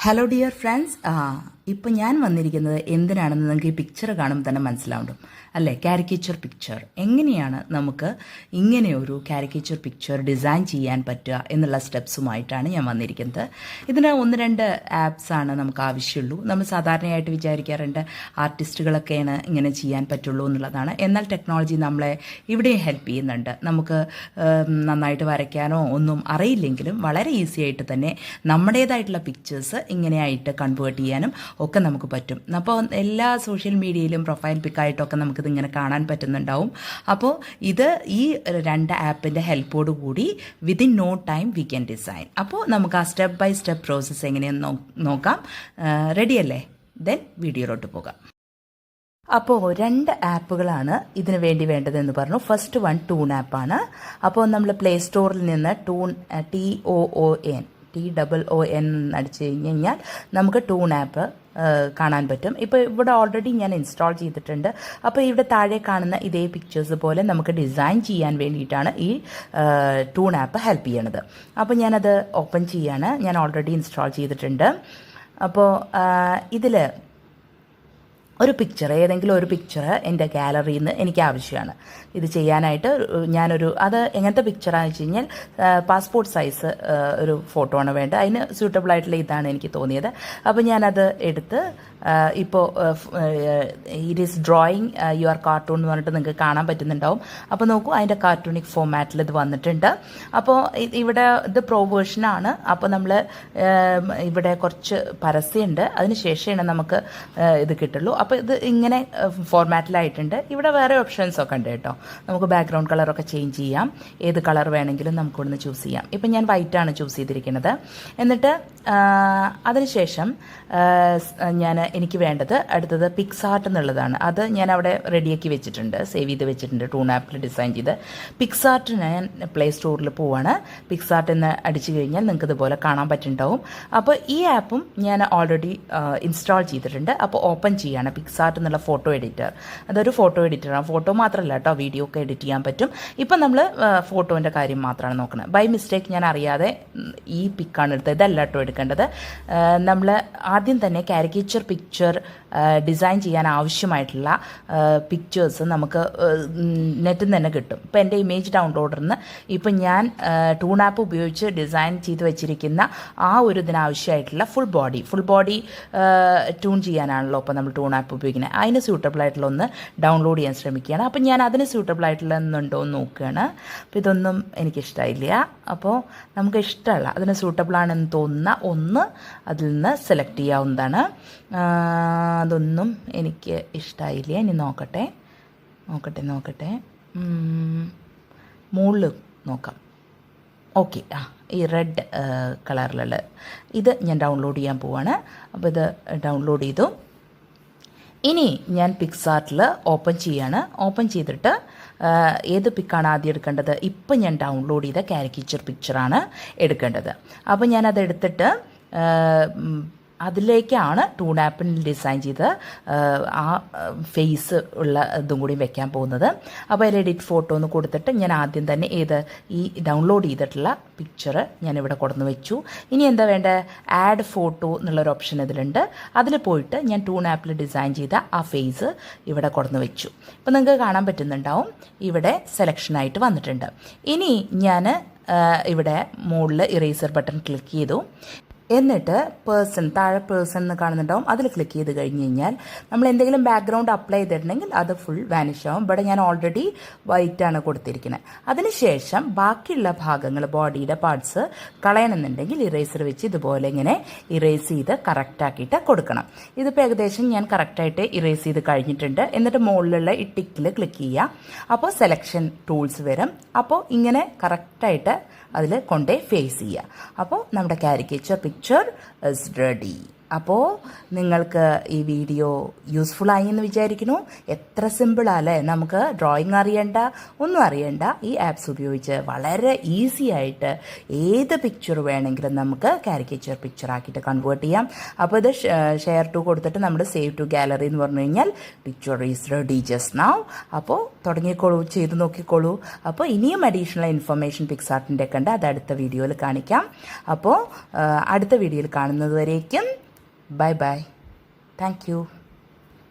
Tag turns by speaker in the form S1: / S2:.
S1: Hello dear friends, ഇപ്പം ഞാൻ വന്നിരിക്കുന്നത് എന്തിനാണെന്ന് നിങ്ങൾക്ക് ഈ പിക്ചർ കാണുമ്പോൾ തന്നെ മനസ്സിലാവും അല്ലേ? Caricature picture. എങ്ങനെയാണ് നമുക്ക് ഇങ്ങനെയൊരു കാരിക്കേച്ചർ പിക്ചർ ഡിസൈൻ ചെയ്യാൻ പറ്റുക എന്നുള്ള സ്റ്റെപ്സുമായിട്ടാണ് ഞാൻ വന്നിരിക്കുന്നത്. ഇതിന് ഒന്ന് രണ്ട് ആപ്സാണ് നമുക്ക് ആവശ്യമുള്ളൂ. നമ്മൾ സാധാരണയായിട്ട് വിചാരിക്കാറുണ്ട് ആർട്ടിസ്റ്റുകളൊക്കെയാണ് ഇങ്ങനെ ചെയ്യാൻ പറ്റുള്ളൂ എന്നുള്ളതാണ്. എന്നാൽ ടെക്നോളജി നമ്മളെ ഇവിടെയും ഹെൽപ്പ് ചെയ്യുന്നുണ്ട്. നമുക്ക് നന്നായിട്ട് വരയ്ക്കാനോ ഒന്നും അറിയില്ലെങ്കിലും വളരെ ഈസി ആയിട്ട് തന്നെ നമ്മുടേതായിട്ടുള്ള പിക്ചേഴ്സ് ഇങ്ങനെയായിട്ട് കൺവേർട്ട് ചെയ്യാനും ഒക്കെ നമുക്ക് പറ്റും. അപ്പോൾ എല്ലാ സോഷ്യൽ മീഡിയയിലും പ്രൊഫൈൽ പിക്കായിട്ടൊക്കെ നമുക്കിതിങ്ങനെ കാണാൻ പറ്റുന്നുണ്ടാവും. അപ്പോൾ ഇത് ഈ രണ്ട് ആപ്പിൻ്റെ ഹെൽപ്പോട് കൂടി within no time we can design. അപ്പോൾ നമുക്ക് ആ സ്റ്റെപ്പ് ബൈ സ്റ്റെപ്പ് പ്രോസസ്സ് എങ്ങനെയെന്ന് നോക്കാം. റെഡിയല്ലേ? ദെൻ വീഡിയോയിലോട്ട് പോകാം. അപ്പോൾ രണ്ട് ആപ്പുകളാണ് ഇതിന് വേണ്ടി വേണ്ടതെന്ന് പറഞ്ഞു. ഫസ്റ്റ് വൺ ടൂൺ ആപ്പാണ്. അപ്പോൾ നമ്മൾ പ്ലേ സ്റ്റോറിൽ നിന്ന് ടൂൺ TOON അടിച്ചു കഴിഞ്ഞാൽ നമുക്ക് ടൂൺ ആപ്പ് കാണാൻ പറ്റും. ഇപ്പോൾ ഇവിടെ ഓൾറെഡി ഞാൻ ഇൻസ്റ്റാൾ ചെയ്തിട്ടുണ്ട്. അപ്പോൾ ഇവിടെ താഴെ കാണുന്ന ഇതേ പിക്ചേഴ്സ് പോലെ നമുക്ക് ഡിസൈൻ ചെയ്യാൻ വേണ്ടിയിട്ടാണ് ഈ ടൂൺ ആപ്പ് ഹെൽപ്പ് ചെയ്യണത്. അപ്പോൾ ഞാനത് ഓപ്പൺ ചെയ്യാണ്. ഞാൻ ഓൾറെഡി ഇൻസ്റ്റാൾ ചെയ്തിട്ടുണ്ട്. അപ്പോൾ ഇതിൽ ഒരു പിക്ചർ, ഏതെങ്കിലും ഒരു പിക്ചർ എൻ്റെ ഗാലറിയിൽ നിന്ന് എനിക്ക് ആവശ്യമാണ്. ഇത് ചെയ്യാനായിട്ട് അത് എങ്ങനത്തെ പിക്ചറാണെന്ന് വെച്ച് കഴിഞ്ഞാൽ പാസ്പോർട്ട് സൈസ് ഒരു ഫോട്ടോ ആണ് വേണ്ടത്. അതിന് സ്യൂട്ടബിൾ ആയിട്ടുള്ള ഇതാണ് എനിക്ക് തോന്നിയത്. അപ്പോൾ ഞാനത് എടുത്ത് ഇപ്പോൾ it is drawing your cartoon എന്ന് പറഞ്ഞിട്ട് നിങ്ങൾക്ക് കാണാൻ പറ്റുന്നുണ്ടാവും. അപ്പോൾ നോക്കൂ, അതിൻ്റെ കാർട്ടൂണിക് ഫോമാറ്റിൽ ഇത് വന്നിട്ടുണ്ട്. അപ്പോൾ ഇവിടെ ഇത് പ്രോ വേർഷനാണ്. അപ്പോൾ നമ്മൾ ഇവിടെ കുറച്ച് പരസ്യമുണ്ട്, അതിന് ശേഷമാണ് നമുക്ക് ഇത് കിട്ടുള്ളൂ. അപ്പോൾ ഇത് ഇങ്ങനെ ഫോർമാറ്റിലായിട്ടുണ്ട്. ഇവിടെ വേറെ ഓപ്ഷൻസൊക്കെ ഉണ്ട് കേട്ടോ. നമുക്ക് ബാക്ക്ഗ്രൗണ്ട് കളറൊക്കെ ചേഞ്ച് ചെയ്യാം. ഏത് കളർ വേണമെങ്കിലും നമുക്കിവിടുന്ന് ചൂസ് ചെയ്യാം. ഇപ്പം ഞാൻ വൈറ്റാണ് ചൂസ് ചെയ്തിരിക്കുന്നത്. എന്നിട്ട് അതിനുശേഷം എനിക്ക് വേണ്ടത് അടുത്തത് പിക്സ് ആർട്ട് എന്നുള്ളതാണ്. അത് ഞാൻ അവിടെ റെഡിയാക്കി വെച്ചിട്ടുണ്ട്, സേവ് ചെയ്ത് വെച്ചിട്ടുണ്ട്. ടൂൺ ആപ്പിൽ ഡിസൈൻ ചെയ്ത് പിക്സ് ആർട്ട് ഞാൻ പ്ലേ സ്റ്റോറിൽ പോവാണ്. പിക്സ് ആർട്ട് എന്ന് അടിച്ചു കഴിഞ്ഞാൽ നിങ്ങൾക്ക് ഇതുപോലെ കാണാൻ പറ്റുന്നുണ്ടാവും. അപ്പോൾ ഈ ആപ്പും ഞാൻ ഓൾറെഡി ഇൻസ്റ്റാൾ ചെയ്തിട്ടുണ്ട്. അപ്പോൾ ഓപ്പൺ ചെയ്യാണ് പിക്സ് ആർട്ട് എന്നുള്ള ഫോട്ടോ എഡിറ്റർ. അതൊരു ഫോട്ടോ എഡിറ്ററാണ്. ഫോട്ടോ മാത്രമല്ല കേട്ടോ, വീഡിയോ ഒക്കെ എഡിറ്റ് ചെയ്യാൻ പറ്റും. ഇപ്പം നമ്മൾ ഫോട്ടോൻ്റെ കാര്യം മാത്രമാണ് നോക്കുന്നത്. ബൈ മിസ്റ്റേക്ക് ഞാൻ അറിയാതെ ഈ പിക്കാണ് എടുത്തത്. ഇതല്ല കേട്ടോ എടുക്കേണ്ടത്. നമ്മൾ ആദ്യം തന്നെ കാരിക്കേച്ചർ പിക്ചർ ഡിസൈൻ ചെയ്യാൻ ആവശ്യമായിട്ടുള്ള പിക്ചേഴ്സ് നമുക്ക് നെറ്റിൽ നിന്ന് തന്നെ കിട്ടും. ഇപ്പോൾ എൻ്റെ ഇമേജ് ഡൗൺലോഡറിന് ഇപ്പം ഞാൻ ടൂൺ ആപ്പ് ഉപയോഗിച്ച് ഡിസൈൻ ചെയ്ത് വെച്ചിരിക്കുന്ന ആ ഒരു ഇതിനാവശ്യമായിട്ടുള്ള ഫുൾ ബോഡി ട്യൂൺ ചെയ്യാനാണല്ലോ ഇപ്പോൾ നമ്മൾ ടൂൺ ആപ്പ് ഉപയോഗിക്കുന്നത്. അതിന് സ്യൂട്ടബിൾ ആയിട്ടുള്ള ഒന്ന് ഡൗൺലോഡ് ചെയ്യാൻ ശ്രമിക്കുകയാണ്. അപ്പം ഞാൻ അതിന് സ്യൂട്ടബിൾ ആയിട്ടുള്ള ഒന്നുണ്ടോ എന്ന് നോക്കുകയാണ്. അപ്പോൾ ഇതൊന്നും എനിക്കിഷ്ടമായില്ല. അപ്പോൾ നമുക്ക് ഇഷ്ടമല്ല, അതിന് സ്യൂട്ടബിൾ ആണെന്ന് തോന്നുന്ന ഒന്ന് അതിൽ നിന്ന് സെലക്ട് ചെയ്യാവുന്നതാണ്. അതൊന്നും എനിക്ക് ഇഷ്ടമായില്ല. ഇനി നോക്കട്ടെ മുകളിൽ നോക്കാം. ഓക്കെ, ഈ റെഡ് കളറിലുള്ള ഇത് ഞാൻ ഡൗൺലോഡ് ചെയ്യാൻ പോവാണ്. അപ്പോൾ ഇത് ഡൗൺലോഡ് ചെയ്തു. ഇനി ഞാൻ പിക്സാർട്ടിൽ ഓപ്പൺ ചെയ്യാണ്. ഓപ്പൺ ചെയ്തിട്ട് ഏത് പിക്കാണ് ആദ്യം എടുക്കേണ്ടത്? ഇപ്പം ഞാൻ ഡൗൺലോഡ് ചെയ്ത കാരിക്കേച്ചർ പിക്ചറാണ് എടുക്കേണ്ടത്. അപ്പോൾ ഞാനത് എടുത്തിട്ട് അതിലേക്കാണ് ടൂൺ ആപ്പിൽ ഡിസൈൻ ചെയ്ത് ആ ഫേസ് ഉള്ള ഇതും കൂടി വെക്കാൻ പോകുന്നത്. അപ്പോൾ അതിൽ എഡിറ്റ് ഫോട്ടോ എന്ന് കൊടുത്തിട്ട് ഞാൻ ആദ്യം തന്നെ ഈ ഡൗൺലോഡ് ചെയ്തിട്ടുള്ള പിക്ചർ ഞാനിവിടെ കൊടുന്ന് വെച്ചു. ഇനി എന്താ വേണ്ടത്? ആഡ് ഫോട്ടോ എന്നുള്ളൊരു ഓപ്ഷൻ ഇതിലുണ്ട്. അതിൽ പോയിട്ട് ഞാൻ ടൂൺ ആപ്പിൽ ഡിസൈൻ ചെയ്ത ആ ഫേസ് ഇവിടെ കൊടുന്ന് വെച്ചു. അപ്പോൾ നിങ്ങൾക്ക് കാണാൻ പറ്റുന്നുണ്ടാവും, ഇവിടെ സെലക്ഷനായിട്ട് വന്നിട്ടുണ്ട്. ഇനി ഞാൻ ഇവിടെ മുകളിൽ ഇറേസർ ബട്ടൺ ക്ലിക്ക് ചെയ്തു. എന്നിട്ട് താഴെ പേഴ്സൺ എന്ന് കാണുന്നുണ്ടാവും, അതിൽ ക്ലിക്ക് ചെയ്ത് കഴിഞ്ഞ് കഴിഞ്ഞാൽ നമ്മൾ എന്തെങ്കിലും ബാക്ക്ഗ്രൗണ്ട് അപ്ലൈ ചെയ്തിട്ടുണ്ടെങ്കിൽ അത് ഫുൾ വാനിഷ് ആവും. ഇവിടെ ഞാൻ ഓൾറെഡി വൈറ്റാണ് കൊടുത്തിരിക്കുന്നത്. അതിനുശേഷം ബാക്കിയുള്ള ഭാഗങ്ങൾ, ബോഡിയുടെ പാർട്സ് കളയണമെന്നുണ്ടെങ്കിൽ ഇറേസർ വെച്ച് ഇതുപോലെ ഇങ്ങനെ ഇറേസ് ചെയ്ത് കറക്റ്റാക്കിയിട്ട് കൊടുക്കണം. ഇതിപ്പോൾ ഏകദേശം ഞാൻ കറക്റ്റായിട്ട് ഇറേസ് ചെയ്ത് കഴിഞ്ഞിട്ടുണ്ട്. എന്നിട്ട് മുകളിലുള്ള ഈ ടിക്കിൽ ക്ലിക്ക് ചെയ്യുക. അപ്പോൾ സെലക്ഷൻ ടൂൾസ് വരും. അപ്പോൾ ഇങ്ങനെ കറക്റ്റായിട്ട് അതിൽ കൊണ്ടേ ഫേസ് ചെയ്യുക. അപ്പോൾ നമ്മുടെ കാരിക്കേച്ചർ പിക്ചർ ഇസ് റെഡി. അപ്പോൾ നിങ്ങൾക്ക് ഈ വീഡിയോ യൂസ്ഫുള്ളായി എന്ന് വിചാരിക്കുന്നു. എത്ര സിമ്പിളല്ലേ, നമുക്ക് ഡ്രോയിങ് അറിയണ്ട, ഒന്നും അറിയണ്ട. ഈ ആപ്സ് ഉപയോഗിച്ച് വളരെ ഈസി ആയിട്ട് ഏത് പിക്ചർ വേണമെങ്കിലും നമുക്ക് കാരിക്കേച്ചർ പിക്ചർ ആക്കിയിട്ട് കൺവേർട്ട് ചെയ്യാം. അപ്പോൾ ഇത് ഷെയർ ടു കൊടുത്തിട്ട് നമ്മൾ സേവ് ടു ഗാലറി എന്ന് പറഞ്ഞു കഴിഞ്ഞാൽ picture is ready just now. അപ്പോൾ തുടങ്ങിക്കോളൂ, ചെയ്ത് നോക്കിക്കോളൂ. അപ്പോൾ ഇനിയും അഡീഷണൽ ഇൻഫർമേഷൻ പിക്സാർട്ടിൻ്റെ ഒക്കെ ഉണ്ട്, അത് അടുത്ത വീഡിയോയിൽ കാണിക്കാം. അപ്പോൾ അടുത്ത വീഡിയോയിൽ കാണുന്നത് വരേക്കും bye bye. Thank you.